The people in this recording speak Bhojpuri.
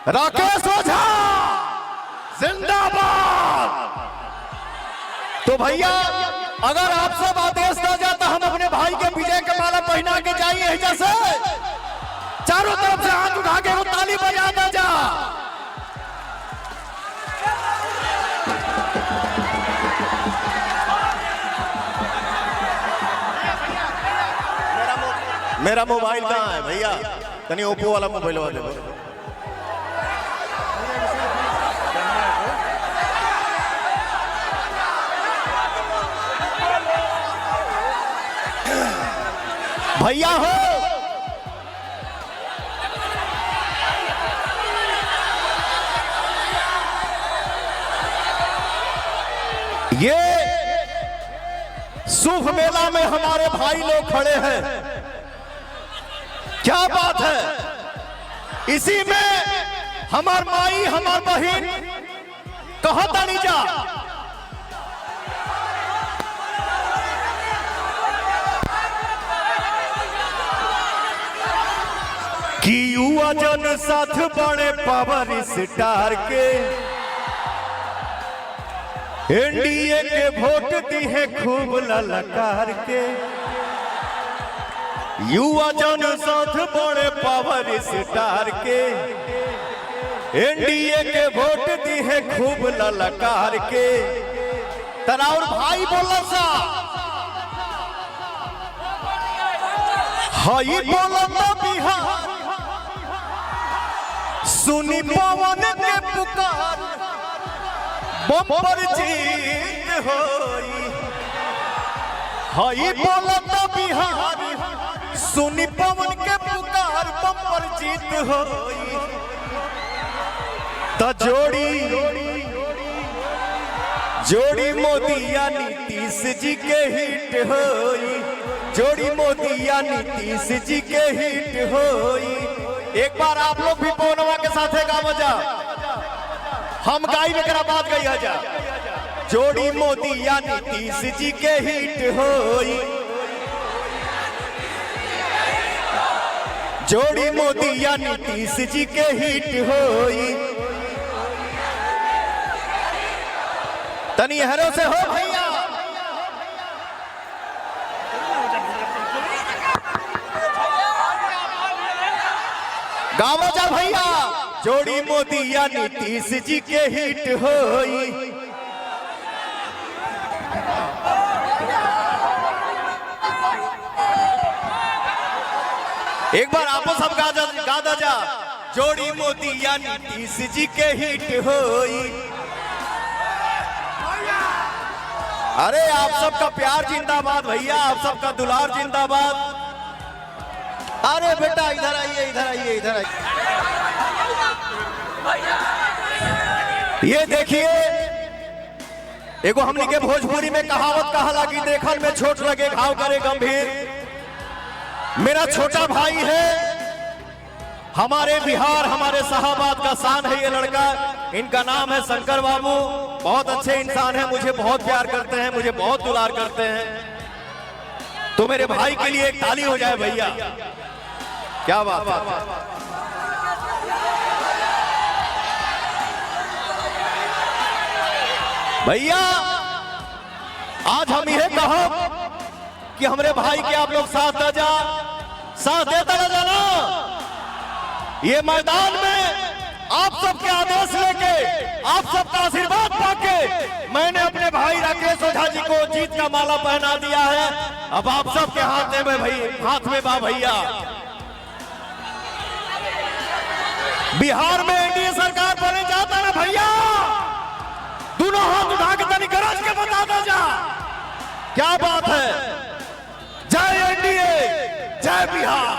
राकेश ओझा जिंदाबाद। तो भैया अगर आप सब आदेश ना जाता हम अपने भाई के विजय के माला पहना के जाइए एजा से चारों तरफ से हाथ उठा के वो ताली बजा दे जा। मेरा मोबाइल कहाँ है भैया? तनी ओप्पो वाला मोबाइल दे दो। भैया हो ये शुभ मेला में हमारे भाई लोग खड़े हैं, क्या बात है। इसी में हमार माई हमार बहन कहता नहीं जा कि युवा जन साथ बड़े पावर स्टार के एनडीए के वोट दी है खूब ललकार के। युवा जन साथ बड़े पावर स्टार के एनडीए के वोट दी है खूब ललकार के। तराउर भाई बोला सा हाई बोला बिहार सुनी पवन के पुकार बम्पर जीत होई। हाई बोला बिहार सुनी पवन के पुकार बम्पर जीत होई। त जोड़ी मोदी या नीतीश जी के हिट होई। जोड़ी मोदी या नीतीश जी के हिट होई। एक बार आप लोग भी पवनवा के साथ गावो जा, हम गाई में बात गई जा। जोड़ी मोदी या नीतीश जी के हिट होई। जोड़ी मोदी या नीतीश जी के हिट होई। तनी हरो से हो भैया। गावो जा भैया। जोड़ी मोदी या नीतीश जी के हिट होई। एक बार आपो सब गा जा। जोड़ी मोदी या नीतीश जी के हिट होई। अरे आप सबका प्यार जिंदाबाद भैया, आप सबका दुलार जिंदाबाद। अरे बेटा इधर आइए इधर आइए इधर आइए। ये देखिए एगो हमनी के भोजपुरी में कहावत कहाला कि देखल में छोट लगे घाव करे गंभीर। मेरा छोटा भाई है, हमारे बिहार हमारे शाहबाद का शान है ये लड़का। इनका नाम है शंकर बाबू। बहुत अच्छे इंसान हैं, मुझे बहुत प्यार करते हैं, मुझे बहुत दुलार करते हैं। तो मेरे भाई के लिए एक ताली हो जाए भैया। क्या बात है भैया। आज हम यह कहो कि हमारे भाई के आप लोग साथ देता न जाना। ये मैदान में आप सबके आदेश लेके आप सबका आशीर्वाद पाके मैंने अपने भाई राकेश ओझा जी को जीत का माला पहना दिया है। अब आप सबके हाथ में बा भैया। बिहार में एनडीए सरकार बने जाता ना भैया, दोनों हाथ उठा के तनी गरज के बता दो जा। क्या बात है। जय एनडीए, जय बिहार।